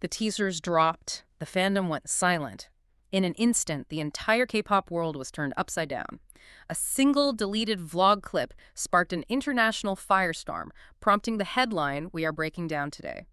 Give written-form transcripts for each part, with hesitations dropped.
The teasers dropped, the fandom went silent. In an instant, the entire K-pop world was turned upside down. A single deleted vlog clip sparked an international firestorm, prompting the headline we are breaking down today.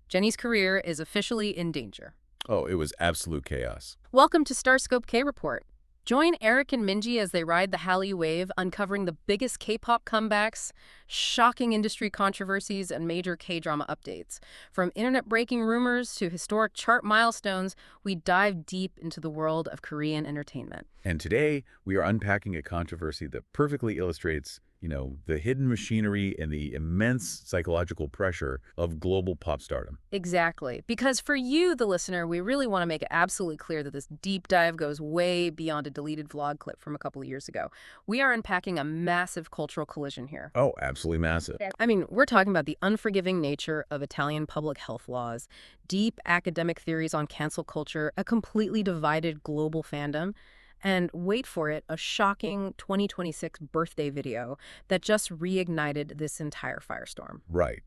Jennie's career is officially in danger. Oh, it was absolute chaos. Welcome to Starscope K-Report. Join Eric and Minji as they ride the Hallyu wave, uncovering the biggest K-pop comebacks, shocking industry controversies, and major K-drama updates. From internet-breaking rumors to historic chart milestones, we dive deep into the world of Korean entertainment. And today, we are unpacking a controversy that perfectly illustrates, the hidden machinery and the immense psychological pressure of global pop stardom. Exactly. Because for you, the listener, we really want to make it absolutely clear that this deep dive goes way beyond a deleted vlog clip from a couple of years ago. We are unpacking a massive cultural collision here. Oh, absolutely massive. I mean, we're talking about the unforgiving nature of Italian public health laws, deep academic theories on cancel culture, a completely divided global fandom, and wait for it, a shocking 2026 birthday video that just reignited this entire firestorm. Right.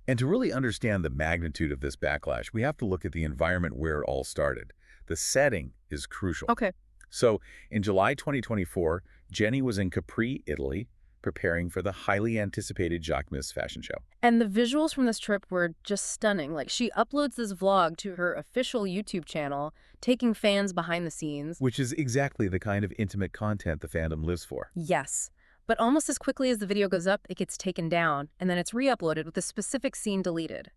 And to really understand the magnitude of this backlash, we have to look at the environment where it all started. The setting is crucial. Okay. So, in July 2024, Jennie was in Capri, Italy, preparing for the highly anticipated Jacquemus fashion show. And the visuals from this trip were just stunning. Like, she uploads this vlog to her official YouTube channel, taking fans behind the scenes. Which is exactly the kind of intimate content the fandom lives for. Yes. But almost as quickly as the video goes up, it gets taken down, and then it's re-uploaded with a specific scene deleted.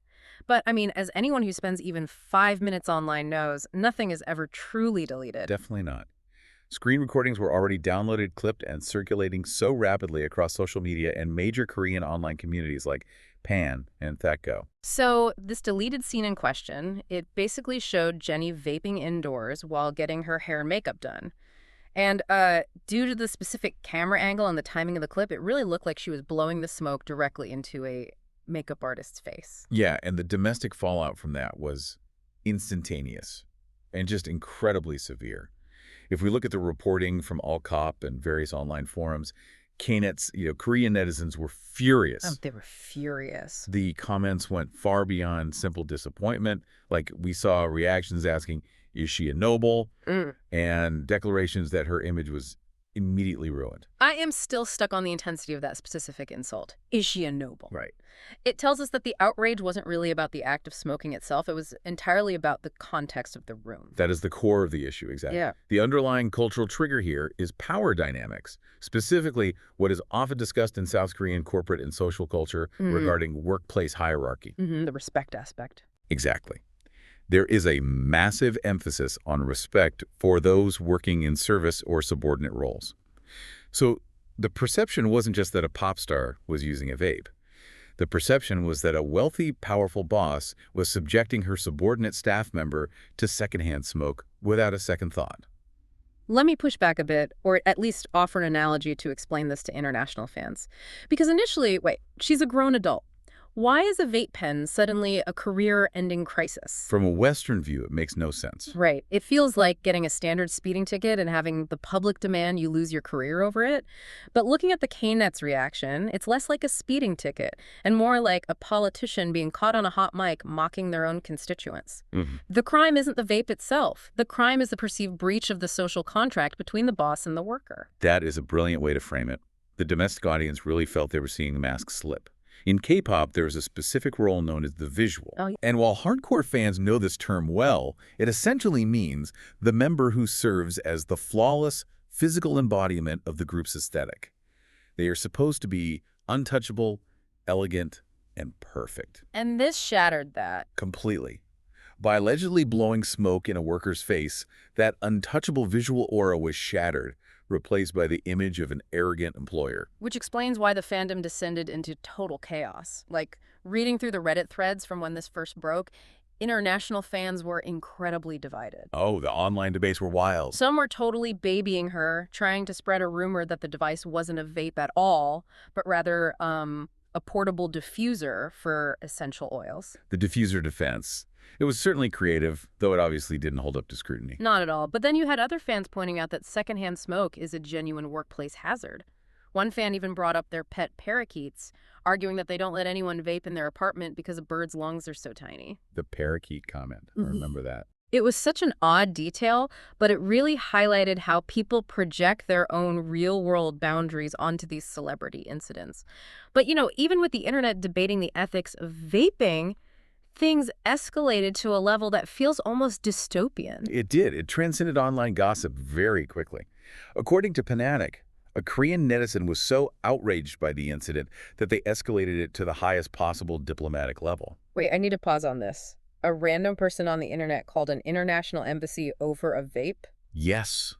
But, I mean, as anyone who spends even 5 minutes online knows, nothing is ever truly deleted. Definitely not. Screen recordings were already downloaded, clipped, and circulating so rapidly across social media and major Korean online communities like Pan and Thaco. So this deleted scene in question, it basically showed Jennie vaping indoors while getting her hair and makeup done. And due to the specific camera angle and the timing of the clip, it really looked like she was blowing the smoke directly into a makeup artist's face. Yeah, and the domestic fallout from that was instantaneous and just incredibly severe. If we look at the reporting from all Kpop and various online forums, K-netz, Korean netizens were furious. Oh, they were furious. The comments went far beyond simple disappointment. Like, we saw reactions asking, is she a noble? And declarations that her image was immediately ruined. I am still stuck on the intensity of that specific insult. Is she a noble? Right. It tells us that the outrage wasn't really about the act of smoking itself. It was entirely about the context of the room. That is the core of the issue, exactly. Yeah. The underlying cultural trigger here is power dynamics, specifically what is often discussed in South Korean corporate and social culture regarding workplace hierarchy. The respect aspect. Exactly. There is a massive emphasis on respect for those working in service or subordinate roles. So the perception wasn't just that a pop star was using a vape. The perception was that a wealthy, powerful boss was subjecting her subordinate staff member to secondhand smoke without a second thought. Let me push back a bit, or at least offer an analogy to explain this to international fans. Because initially, she's a grown adult. Why is a vape pen suddenly a career-ending crisis? From a Western view, it makes no sense. Right. It feels like getting a standard speeding ticket and having the public demand you lose your career over it. But looking at the K-netz reaction, it's less like a speeding ticket and more like a politician being caught on a hot mic mocking their own constituents. The crime isn't the vape itself. The crime is the perceived breach of the social contract between the boss and the worker. That is a brilliant way to frame it. The domestic audience really felt they were seeing the mask slip. In K-pop, there is a specific role known as the visual. Oh, yeah. And while hardcore fans know this term well, it essentially means the member who serves as the flawless physical embodiment of the group's aesthetic. They are supposed to be untouchable, elegant, and perfect. And this shattered that. Completely. By allegedly blowing smoke in a worker's face, that untouchable visual aura was shattered, replaced by the image of an arrogant employer. Which explains why the fandom descended into total chaos. Like, reading through the Reddit threads from when this first broke, international fans were incredibly divided. Oh, the online debates were wild. Some were totally babying her, trying to spread a rumor that the device wasn't a vape at all, but rather a portable diffuser for essential oils. The diffuser defense. It was certainly creative, though it obviously didn't hold up to scrutiny. Not at all. But then you had other fans pointing out that secondhand smoke is a genuine workplace hazard. One fan even brought up their pet parakeets, arguing that they don't let anyone vape in their apartment because a bird's lungs are so tiny. The parakeet comment. I remember that. It was such an odd detail, but it really highlighted how people project their own real-world boundaries onto these celebrity incidents. But, even with the internet debating the ethics of vaping, things escalated to a level that feels almost dystopian. It did. It transcended online gossip very quickly. According to Panatic, a Korean netizen was so outraged by the incident that they escalated it to the highest possible diplomatic level. Wait, I need to pause on this. A random person on the internet called an international embassy over a vape? Yes.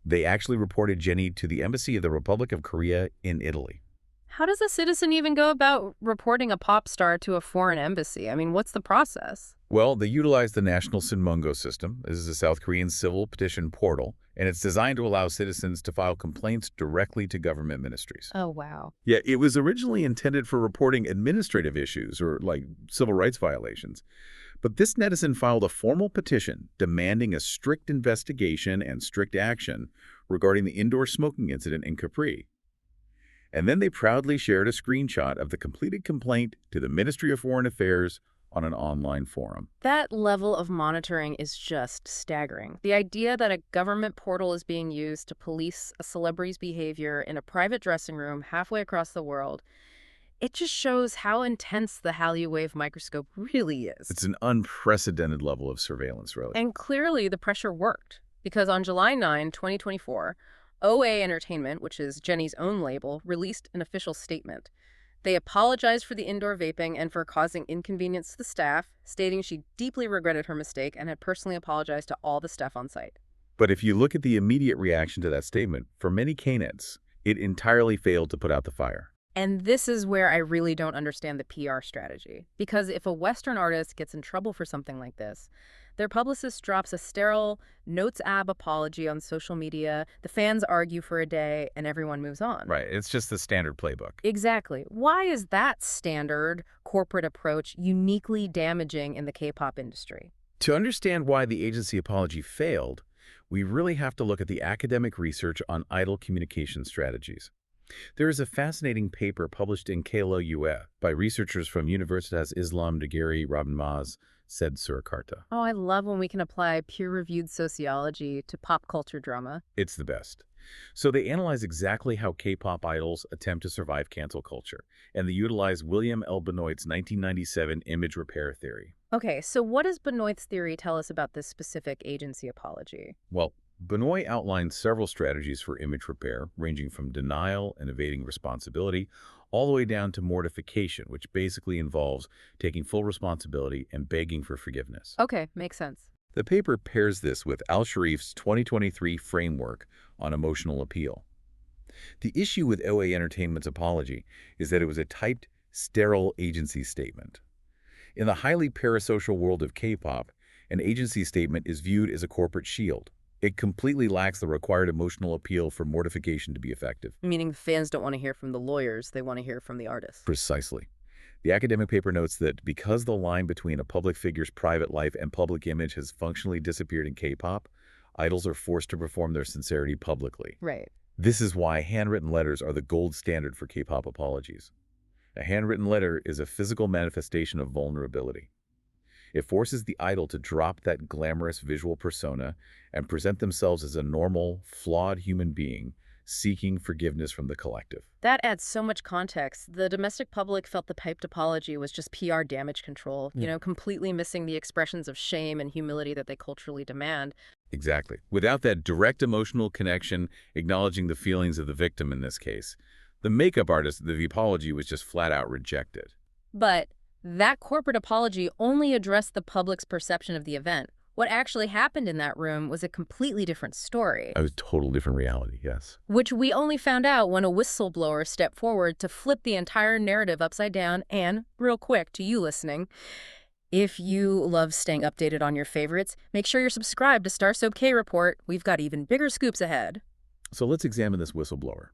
They actually reported Jennie to the Embassy of the Republic of Korea in Italy. How does a citizen even go about reporting a pop star to a foreign embassy? I mean, what's the process? Well, they utilized the National Sinmungo system. This is a South Korean civil petition portal, and it's designed to allow citizens to file complaints directly to government ministries. Oh, wow. Yeah, it was originally intended for reporting administrative issues or, like, civil rights violations. But this netizen filed a formal petition demanding a strict investigation and strict action regarding the indoor smoking incident in Capri. And then they proudly shared a screenshot of the completed complaint to the Ministry of Foreign Affairs on an online forum. That level of monitoring is just staggering. The idea that a government portal is being used to police a celebrity's behavior in a private dressing room halfway across the world, it just shows how intense the Hallyu wave microscope really is. It's an unprecedented level of surveillance, really. And clearly the pressure worked, because on July 9, 2024, OA Entertainment, which is Jennie's own label, released an official statement. They apologized for the indoor vaping and for causing inconvenience to the staff, stating she deeply regretted her mistake and had personally apologized to all the staff on site. But if you look at the immediate reaction to that statement, for many K-netz, it entirely failed to put out the fire. And this is where I really don't understand the PR strategy. Because if a Western artist gets in trouble for something like this, their publicist drops a sterile notes-ab apology on social media, the fans argue for a day, and everyone moves on. Right. It's just the standard playbook. Exactly. Why is that standard corporate approach uniquely damaging in the K-pop industry? To understand why the agency apology failed, we really have to look at the academic research on idol communication strategies. There is a fascinating paper published in Hallyu by researchers from Universitas Islam Negeri Robin Maas said Surakarta. Oh, I love when we can apply peer-reviewed sociology to pop culture drama. It's the best. So they analyze exactly how K-pop idols attempt to survive cancel culture, and they utilize William L. Benoit's 1997 image repair theory. Okay, so what does Benoit's theory tell us about this specific agency apology? Well, Benoit outlined several strategies for image repair, ranging from denial and evading responsibility, all the way down to mortification, which basically involves taking full responsibility and begging for forgiveness. Okay, makes sense. The paper pairs this with Al-Sharif's 2023 framework on emotional appeal. The issue with OA Entertainment's apology is that it was a typed, sterile agency statement. In the highly parasocial world of K-pop, an agency statement is viewed as a corporate shield. It completely lacks the required emotional appeal for mortification to be effective. Meaning fans don't want to hear from the lawyers, they want to hear from the artist. Precisely. The academic paper notes that because the line between a public figure's private life and public image has functionally disappeared in K-pop, idols are forced to perform their sincerity publicly. Right. This is why handwritten letters are the gold standard for K-pop apologies. A handwritten letter is a physical manifestation of vulnerability. It forces the idol to drop that glamorous visual persona and present themselves as a normal, flawed human being seeking forgiveness from the collective. That adds so much context. The domestic public felt the typed apology was just PR damage control, completely missing the expressions of shame and humility that they culturally demand. Exactly. Without that direct emotional connection, acknowledging the feelings of the victim in this case, the makeup artist, the apology was just flat out rejected. But that corporate apology only addressed the public's perception of the event. What actually happened in that room was a completely different story. A total different reality, yes. Which we only found out when a whistleblower stepped forward to flip the entire narrative upside down. And, real quick, to you listening, if you love staying updated on your favorites, make sure you're subscribed to Star Soap K Report. We've got even bigger scoops ahead. So let's examine this whistleblower.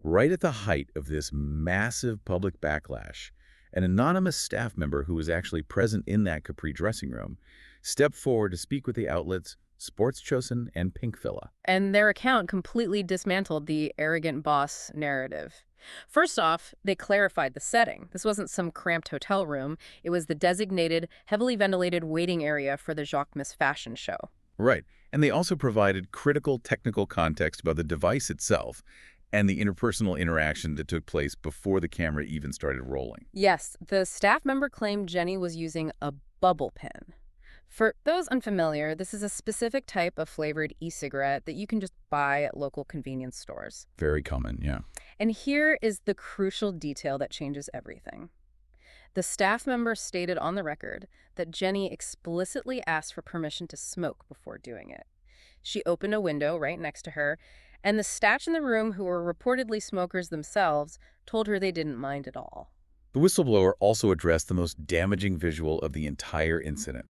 Right at the height of this massive public backlash, An anonymous staff member who was actually present in that Capri dressing room stepped forward to speak with the outlets Sports Chosen and Pinkvilla. And their account completely dismantled the arrogant boss narrative. First off, they clarified the setting. This wasn't some cramped hotel room. It was the designated, heavily ventilated waiting area for the Jacquemus fashion show. Right. And they also provided critical technical context about the device itself and the interpersonal interaction that took place before the camera even started rolling. Yes, the staff member claimed Jennie was using a bubble pen. For those unfamiliar, this is a specific type of flavored e-cigarette that you can just buy at local convenience stores. Very common, yeah. And here is the crucial detail that changes everything. The staff member stated on the record that Jennie explicitly asked for permission to smoke before doing it. She opened a window right next to her, and the staff in the room, who were reportedly smokers themselves, told her they didn't mind at all. The whistleblower also addressed the most damaging visual of the entire incident.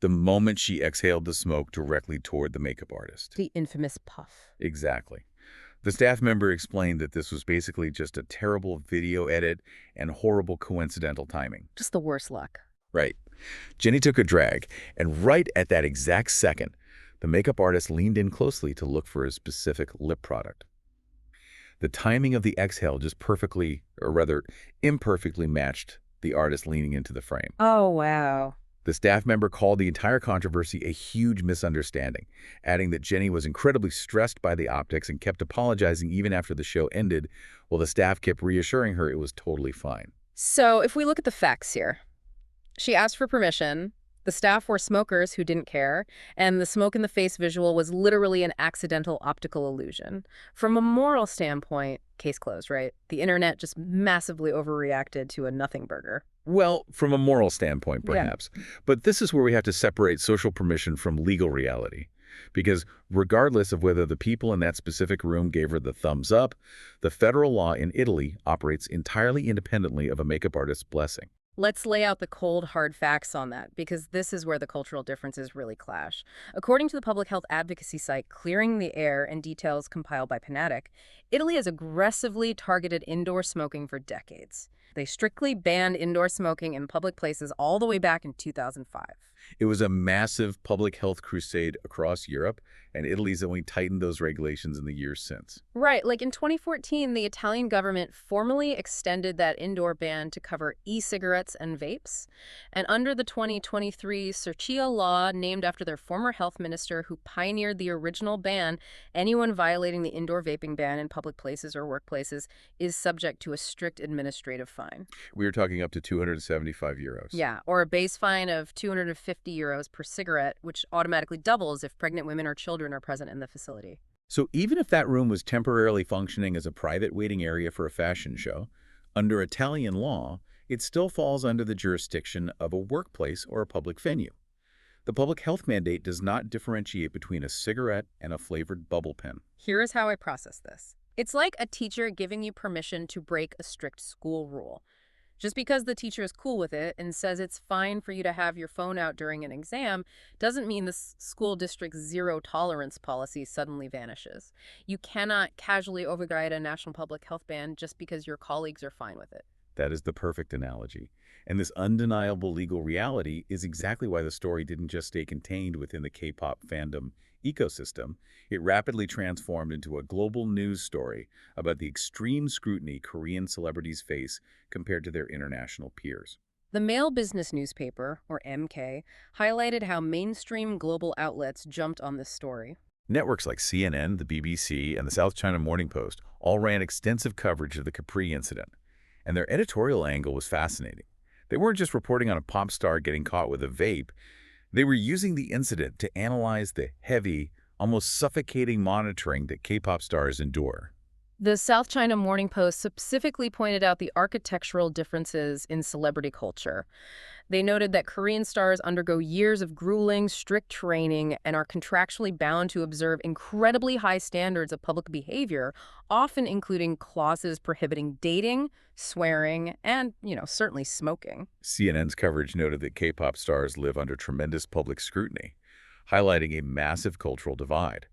The moment she exhaled the smoke directly toward the makeup artist. The infamous puff. Exactly. The staff member explained that this was basically just a terrible video edit and horrible coincidental timing. Just the worst luck. Right. Jennie took a drag, and right at that exact second, the makeup artist leaned in closely to look for a specific lip product. The timing of the exhale just perfectly, or rather imperfectly matched the artist leaning into the frame. Oh, wow. The staff member called the entire controversy a huge misunderstanding, adding that Jennie was incredibly stressed by the optics and kept apologizing even after the show ended, while the staff kept reassuring her it was totally fine. So if we look at the facts here, she asked for permission, the staff were smokers who didn't care, and the smoke-in-the-face visual was literally an accidental optical illusion. From a moral standpoint, case closed, right? The internet just massively overreacted to a nothing burger. Well, from a moral standpoint, perhaps. Yeah. But this is where we have to separate social permission from legal reality. Because regardless of whether the people in that specific room gave her the thumbs up, the federal law in Italy operates entirely independently of a makeup artist's blessing. Let's lay out the cold, hard facts on that, because this is where the cultural differences really clash. According to the public health advocacy site Clearing the Air and details compiled by Panatic, Italy has aggressively targeted indoor smoking for decades. They strictly banned indoor smoking in public places all the way back in 2005. It was a massive public health crusade across Europe, and Italy's only tightened those regulations in the years since. Right, like in 2014, the Italian government formally extended that indoor ban to cover e-cigarettes and vapes. And under the 2023 Cercia law, named after their former health minister who pioneered the original ban, anyone violating the indoor vaping ban in public places or workplaces is subject to a strict administrative fine. We were talking up to 275 euros. Yeah, or a base fine of 250 euros per cigarette, which automatically doubles if pregnant women or children are present in the facility. So even if that room was temporarily functioning as a private waiting area for a fashion show, under Italian law, it still falls under the jurisdiction of a workplace or a public venue. The public health mandate does not differentiate between a cigarette and a flavored bubble pen. Here is how I process this. It's like a teacher giving you permission to break a strict school rule. Just because the teacher is cool with it and says it's fine for you to have your phone out during an exam doesn't mean the school district's zero tolerance policy suddenly vanishes. You cannot casually override a national public health ban just because your colleagues are fine with it. That is the perfect analogy. And this undeniable legal reality is exactly why the story didn't just stay contained within the K-pop fandom ecosystem. It rapidly transformed into a global news story about the extreme scrutiny Korean celebrities face compared to their international peers. The Mail Business Newspaper, or MK, highlighted how mainstream global outlets jumped on this story. Networks like CNN, the BBC, and the South China Morning Post all ran extensive coverage of the Capri incident, and their editorial angle was fascinating. They weren't just reporting on a pop star getting caught with a vape. They were using the incident to analyze the heavy, almost suffocating monitoring that K-pop stars endure. The South China Morning Post specifically pointed out the architectural differences in celebrity culture. They noted that Korean stars undergo years of grueling, strict training and are contractually bound to observe incredibly high standards of public behavior, often including clauses prohibiting dating, swearing, and, certainly smoking. CNN's coverage noted that K-pop stars live under tremendous public scrutiny, highlighting a massive cultural divide.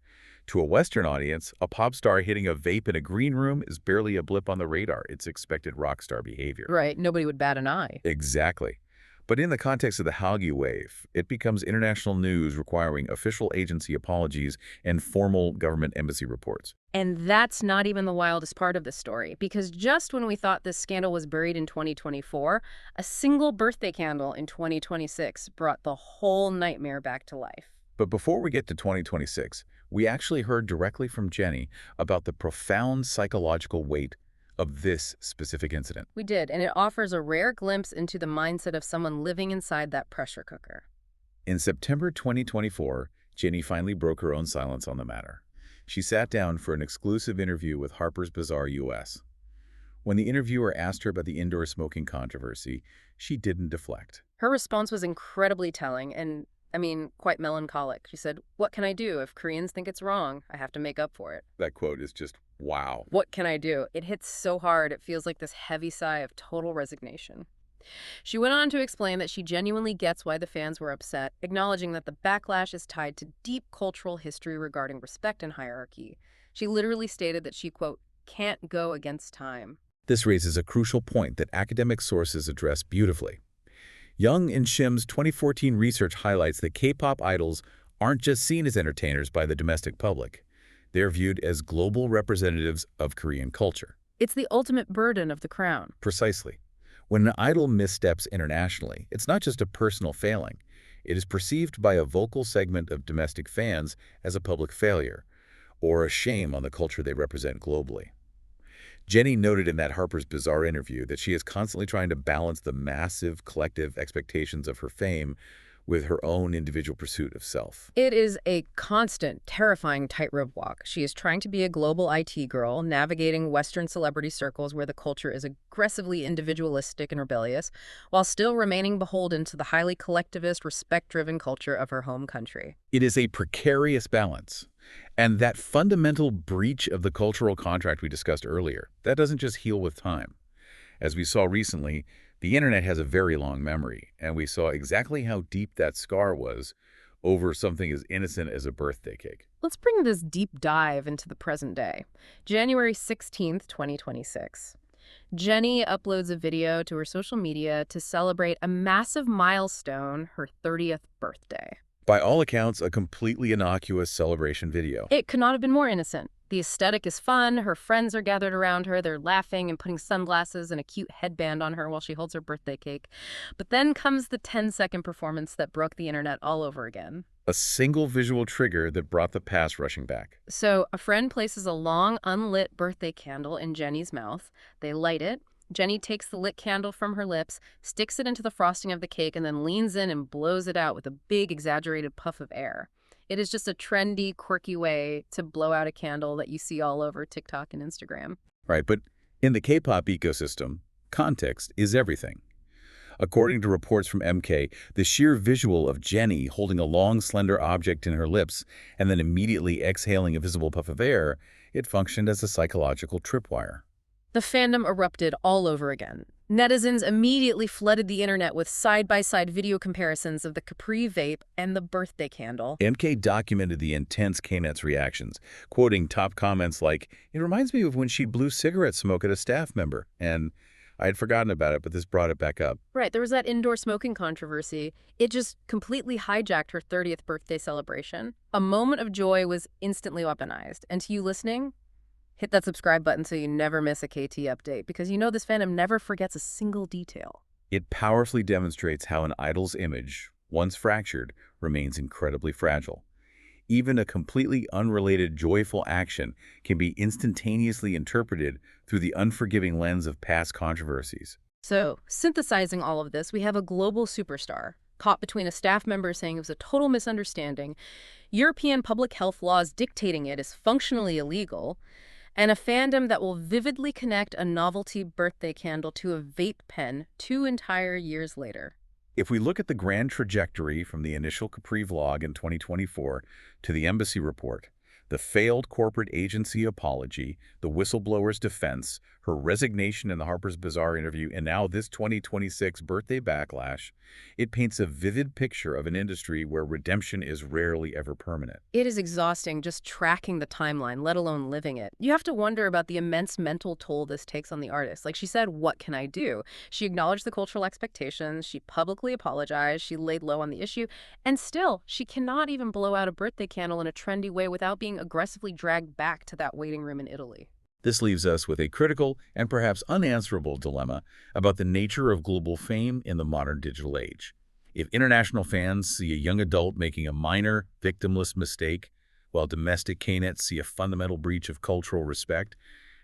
To a Western audience, a pop star hitting a vape in a green room is barely a blip on the radar. It's expected rock star behavior. Right, nobody would bat an eye. Exactly. But in the context of the Hallyu wave, it becomes international news requiring official agency apologies and formal government embassy reports. And that's not even the wildest part of the story, because just when we thought this scandal was buried in 2024, a single birthday candle in 2026 brought the whole nightmare back to life. But before we get to 2026, we actually heard directly from Jennie about the profound psychological weight of this specific incident. We did, and it offers a rare glimpse into the mindset of someone living inside that pressure cooker. In September 2024, Jennie finally broke her own silence on the matter. She sat down for an exclusive interview with Harper's Bazaar US. When the interviewer asked her about the indoor smoking controversy, she didn't deflect. Her response was incredibly telling and, quite melancholic. She said, "What can I do? If Koreans think it's wrong, I have to make up for it." That quote is just wow. What can I do? It hits so hard, it feels like this heavy sigh of total resignation. She went on to explain that she genuinely gets why the fans were upset, acknowledging that the backlash is tied to deep cultural history regarding respect and hierarchy. She literally stated that she, quote, "can't go against time." This raises a crucial point that academic sources address beautifully. Young and Shim's 2014 research highlights that K-pop idols aren't just seen as entertainers by the domestic public. They're viewed as global representatives of Korean culture. It's the ultimate burden of the crown. Precisely. When an idol missteps internationally, it's not just a personal failing. It is perceived by a vocal segment of domestic fans as a public failure, or a shame on the culture they represent globally. Jennie noted in that Harper's Bazaar interview that she is constantly trying to balance the massive collective expectations of her fame with her own individual pursuit of self. It is a constant, terrifying tightrope walk. She is trying to be a global IT girl, navigating Western celebrity circles where the culture is aggressively individualistic and rebellious, while still remaining beholden to the highly collectivist, respect-driven culture of her home country. It is a precarious balance. And that fundamental breach of the cultural contract we discussed earlier, that doesn't just heal with time. As we saw recently, the internet has a very long memory, and we saw exactly how deep that scar was over something as innocent as a birthday cake. Let's bring this deep dive into the present day. January 16th, 2026. Jennie uploads a video to her social media to celebrate a massive milestone, her 30th birthday. By all accounts, a completely innocuous celebration video. It could not have been more innocent. The aesthetic is fun, her friends are gathered around her, they're laughing and putting sunglasses and a cute headband on her while she holds her birthday cake. But then comes the 10-second performance that broke the internet all over again. A single visual trigger that brought the past rushing back. So a friend places a long, unlit birthday candle in Jennie's mouth. They light it. Jennie takes the lit candle from her lips, sticks it into the frosting of the cake, and then leans in and blows it out with a big, exaggerated puff of air. It is just a trendy, quirky way to blow out a candle that you see all over TikTok and Instagram. Right, but in the K-pop ecosystem, context is everything. According to reports from MK, the sheer visual of Jennie holding a long, slender object in her lips and then immediately exhaling a visible puff of air, it functioned as a psychological tripwire. The fandom erupted all over again. Netizens immediately flooded the internet with side-by-side video comparisons of the Capri vape and the birthday candle. MK documented the intense K-netz reactions, quoting top comments like, "It reminds me of when she blew cigarette smoke at a staff member," and "I had forgotten about it, but this brought it back up." Right, there was that indoor smoking controversy. It just completely hijacked her 30th birthday celebration. A moment of joy was instantly weaponized. And to you listening, hit that subscribe button so you never miss a KT update, because you know this fandom never forgets a single detail. It powerfully demonstrates how an idol's image, once fractured, remains incredibly fragile. Even a completely unrelated joyful action can be instantaneously interpreted through the unforgiving lens of past controversies. So, synthesizing all of this, we have a global superstar caught between a staff member saying it was a total misunderstanding, European public health laws dictating it is functionally illegal, and a fandom that will vividly connect a novelty birthday candle to a vape pen 2 entire years later. If we look at the grand trajectory from the initial Capri vlog in 2024 to the embassy report, The failed corporate agency apology, the whistleblower's defense, her resignation in the Harper's Bazaar interview, and now this 2026 birthday backlash, it paints a vivid picture of an industry where redemption is rarely ever permanent. It is exhausting just tracking the timeline, let alone living it. You have to wonder about the immense mental toll this takes on the artist. Like she said, what can I do? She acknowledged the cultural expectations, she publicly apologized, she laid low on the issue, and still, she cannot even blow out a birthday candle in a trendy way without being aggressively dragged back to that waiting room in Italy. This leaves us with a critical and perhaps unanswerable dilemma about the nature of global fame in the modern digital age. If international fans see a young adult making a minor, victimless mistake, while domestic K-netz see a fundamental breach of cultural respect,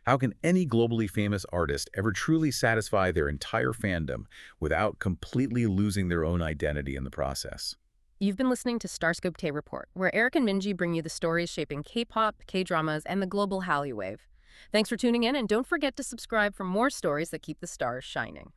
how can any globally famous artist ever truly satisfy their entire fandom without completely losing their own identity in the process? You've been listening to Starscope Tay Report, where Eric and Minji bring you the stories shaping K-pop, K-dramas, and the global Hallyu wave. Thanks for tuning in, and don't forget to subscribe for more stories that keep the stars shining.